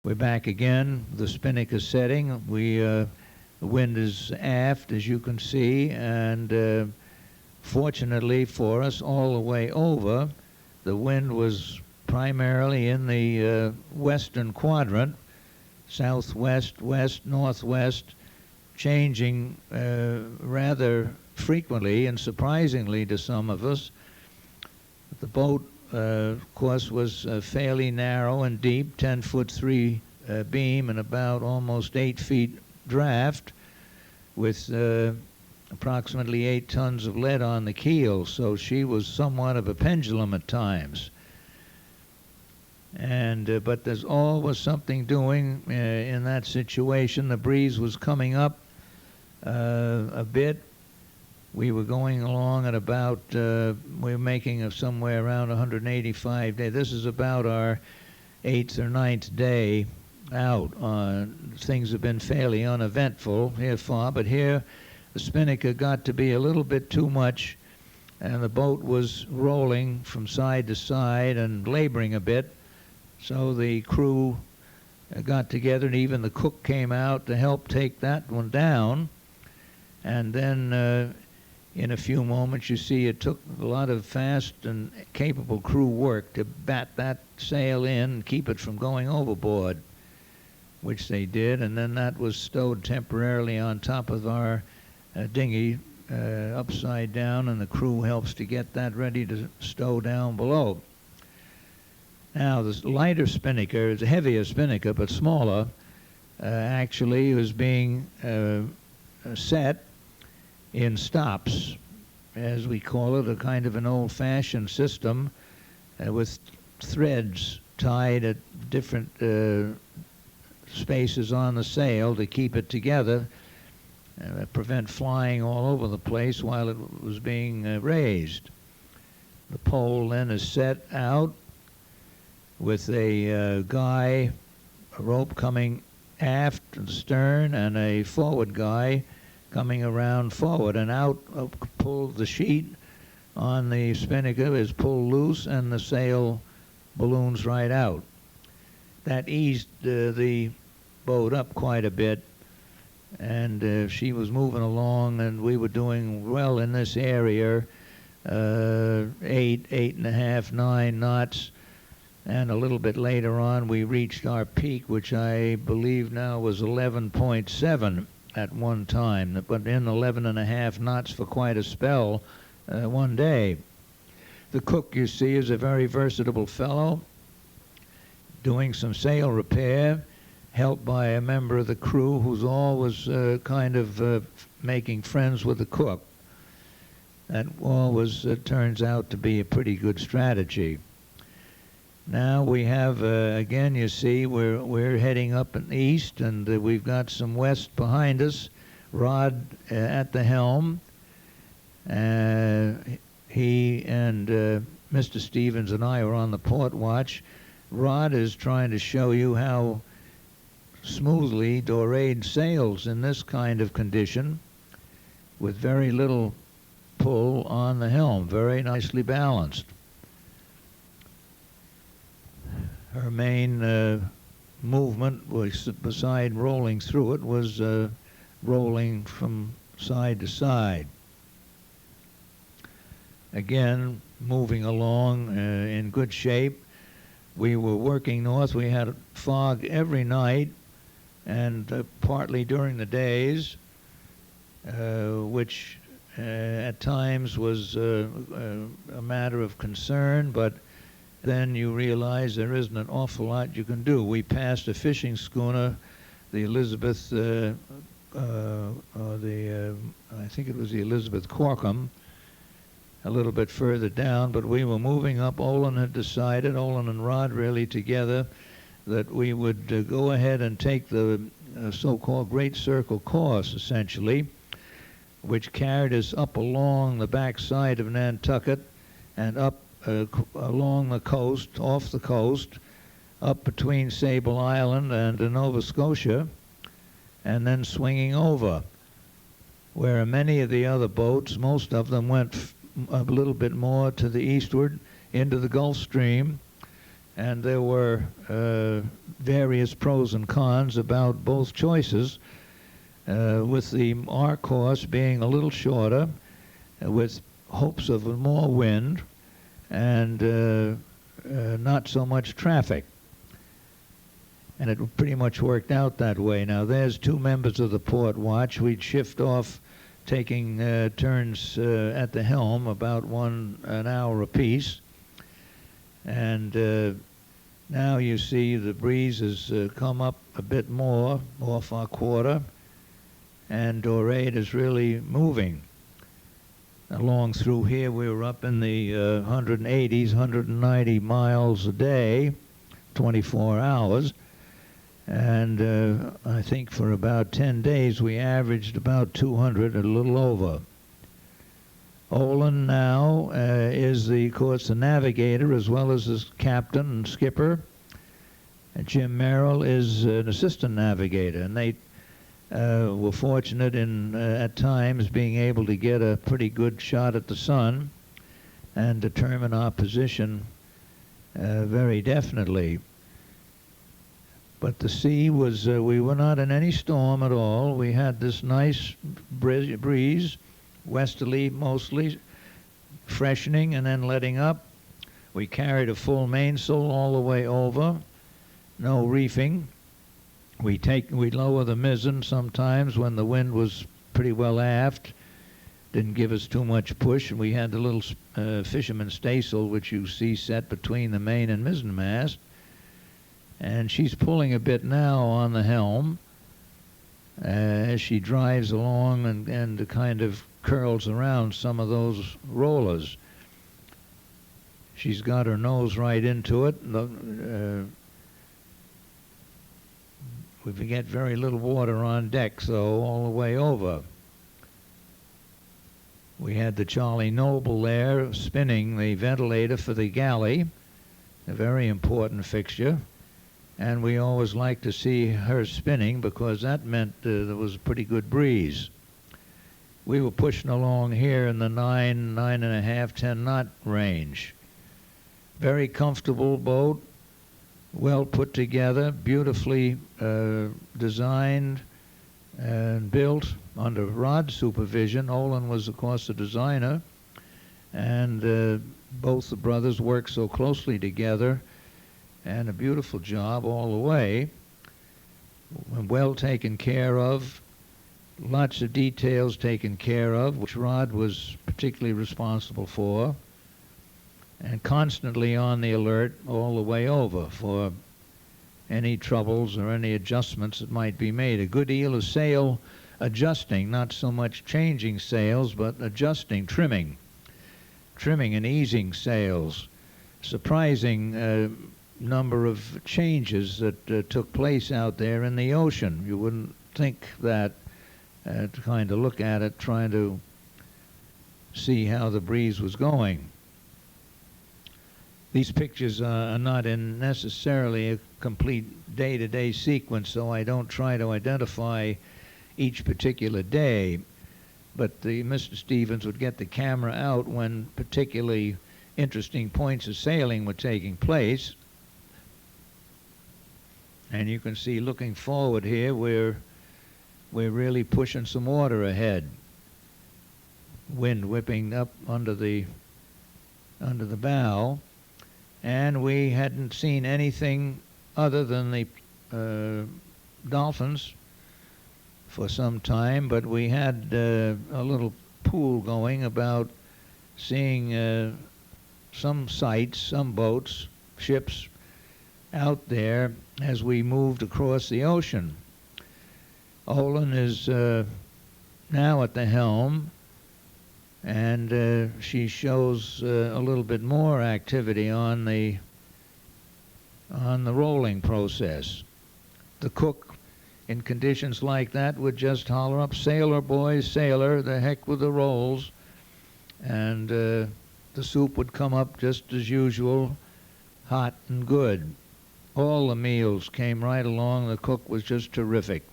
We're back again. The spinnaker setting. The wind is aft, as you can see, and fortunately for us, all the way over, the wind was primarily in the western quadrant, southwest, west, northwest, changing rather frequently and surprisingly to some of us. The boat, of course, was fairly narrow and deep, 10-foot 3 beam and about almost 8 feet draft, with approximately 8 tons of lead on the keel, so she was somewhat of a pendulum at times. And but there's always something doing in that situation. The breeze was coming up a bit. We were going along at about, we were making somewhere around 185 days. This is about our 8th or 9th day out. Things have been fairly uneventful here far, but here the spinnaker got to be a little bit too much, and the boat was rolling from side to side and laboring a bit. So the crew got together, and even the cook came out to help take that one down. And then in a few moments, you see it took a lot of fast and capable crew work to bat that sail in and keep it from going overboard, which they did. And then that was stowed temporarily on top of our dinghy upside down, and the crew helps to get that ready to stow down below. Now, the lighter spinnaker, it's a heavier spinnaker, but smaller, actually was being set in stops, as we call it, a kind of an old-fashioned system with threads tied at different spaces on the sail to keep it together, prevent flying all over the place while it was being raised. The pole then is set out with a guy, a rope coming aft and stern, and a forward guy coming around forward, and out pull the sheet on the spinnaker is pulled loose, and the sail balloons right out. That eased the boat up quite a bit, and she was moving along, and we were doing well in this area, 8.5, 9 knots. And a little bit later on, we reached our peak, which I believe now was 11.7 at one time, but in 11.5 knots for quite a spell one day. The cook, you see, is a very versatile fellow, doing some sail repair, helped by a member of the crew who's always kind of making friends with the cook. That always turns out to be a pretty good strategy. Now we have, again, you see, we're heading up in the east, and we've got some west behind us. Rod at the helm. He and Mr. Stevens and I are on the port watch. Rod is trying to show you how smoothly Dorade sails in this kind of condition with very little pull on the helm, very nicely balanced. Her main movement, beside rolling through it, was rolling from side to side. Again, moving along in good shape. We were working north. We had fog every night and partly during the days, which at times was a matter of concern, but then you realize there isn't an awful lot you can do. We passed a fishing schooner, the Elizabeth, I think it was the Elizabeth Corkum, a little bit further down, but we were moving up. Olin had decided, Olin and Rod really together, that we would go ahead and take the so-called Great Circle course, essentially, which carried us up along the backside of Nantucket and up along the coast, off the coast, up between Sable Island and Nova Scotia, and then swinging over, where many of the other boats, most of them went a little bit more to the eastward into the Gulf Stream, and there were various pros and cons about both choices, with our course being a little shorter, with hopes of more wind and not so much traffic. And it pretty much worked out that way. Now, there's two members of the port watch. We'd shift off, taking turns at the helm, about an hour apiece. And now you see the breeze has come up a bit more off our quarter, and Dorade is really moving along through here. We were up in the 180s, 190 miles a day, 24 hours. And I think for about 10 days we averaged about 200, a little over. Olin now is, of course, the navigator as well as the captain and skipper. And Jim Merrill is an assistant navigator. And they were fortunate in, at times, being able to get a pretty good shot at the sun and determine our position very definitely. But the sea was, we were not in any storm at all. We had this nice breeze, westerly mostly, freshening and then letting up. We carried a full mainsail all the way over, no reefing. We'd lower the mizzen sometimes when the wind was pretty well aft. Didn't give us too much push, and we had the little fisherman's staysail, which you see set between the main and mizzen mast. And she's pulling a bit now on the helm as she drives along and kind of curls around some of those rollers. She's got her nose right into it. We get very little water on deck, though, all the way over. We had the Charlie Noble there spinning the ventilator for the galley, a very important fixture. And we always liked to see her spinning because that meant there was a pretty good breeze. We were pushing along here in the 9.5, 10 knot range. Very comfortable boat, well put together, beautifully designed and built under Rod's supervision. Olin was, of course, the designer, and both the brothers worked so closely together. And a beautiful job all the way, well taken care of, lots of details taken care of, which Rod was particularly responsible for, and constantly on the alert all the way over for any troubles or any adjustments that might be made. A good deal of sail adjusting, not so much changing sails, but adjusting, trimming and easing sails. Surprising number of changes that took place out there in the ocean. You wouldn't think that to kind of look at it, trying to see how the breeze was going. These pictures are not in necessarily a complete day-to-day sequence, so I don't try to identify each particular day, but Mr. Stevens would get the camera out when particularly interesting points of sailing were taking place. And you can see, looking forward here, we're really pushing some water ahead. Wind whipping up under the bow, and we hadn't seen anything other than the dolphins for some time, but we had a little pool going about seeing some sights, some boats, ships out there as we moved across the ocean. Olin is now at the helm, and she shows a little bit more activity on the rolling process. The cook, in conditions like that, would just holler up, "Sailor, boys, sailor, the heck with the rolls," and the soup would come up just as usual, hot and good. All the meals came right along. The cook was just terrific.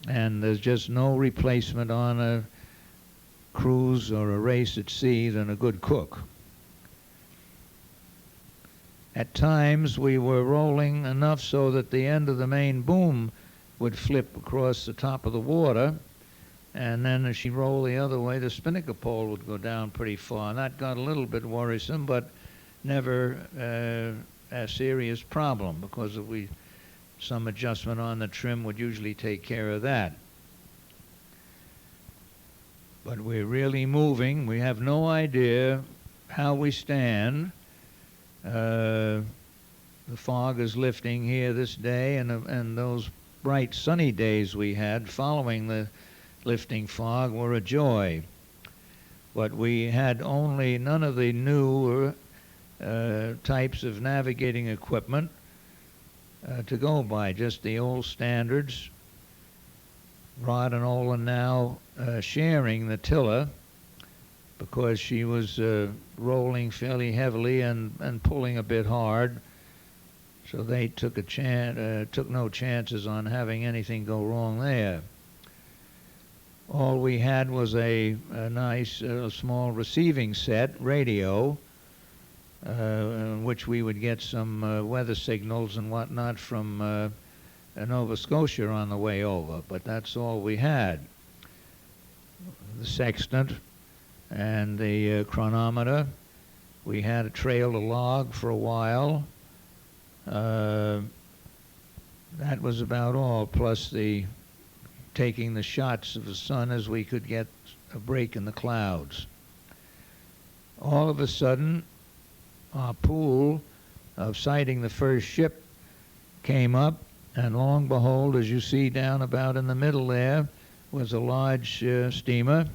And there's just no replacement on a cruise or a race at sea than a good cook. At times we were rolling enough so that the end of the main boom would flip across the top of the water, and then as she rolled the other way, the spinnaker pole would go down pretty far. And that got a little bit worrisome, but never a serious problem, because if some adjustment on the trim would usually take care of that. But we're really moving. We have no idea how we stand. The fog is lifting here this day, and those bright sunny days we had following the lifting fog were a joy. But we had none of the newer types of navigating equipment to go by, just the old standards. Rod and Olin now sharing the tiller because she was rolling fairly heavily and pulling a bit hard. So they took no chances on having anything go wrong there. All we had was a nice small receiving set radio, in which we would get some weather signals and whatnot from Nova Scotia on the way over, but that's all we had. The sextant and the chronometer. We had a trail to log for a while. That was about all, plus taking the shots of the sun as we could get a break in the clouds. All of a sudden, our pool of sighting the first ship came up, and lo and behold, as you see down about in the middle there, was a large steamer.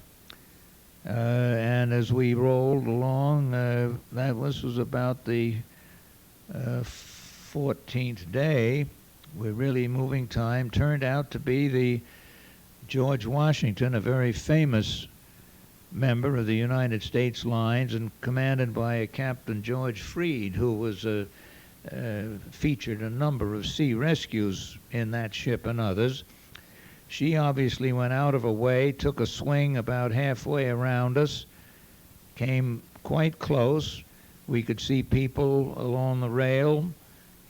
And as we rolled along, that was about the 14th day. We're really moving time. Turned out to be the George Washington, a very famous member of the United States lines and commanded by a Captain George Freed, who was featured a number of sea rescues in that ship and others. She obviously went out of her way, took a swing about halfway around us, came quite close. We could see people along the rail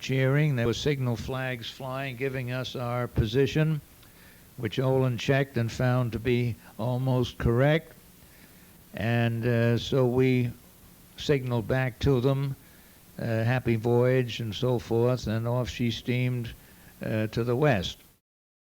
cheering. There were signal flags flying, giving us our position, which Olin checked and found to be almost correct. And so we signaled back to them, happy voyage and so forth, and off she steamed to the west.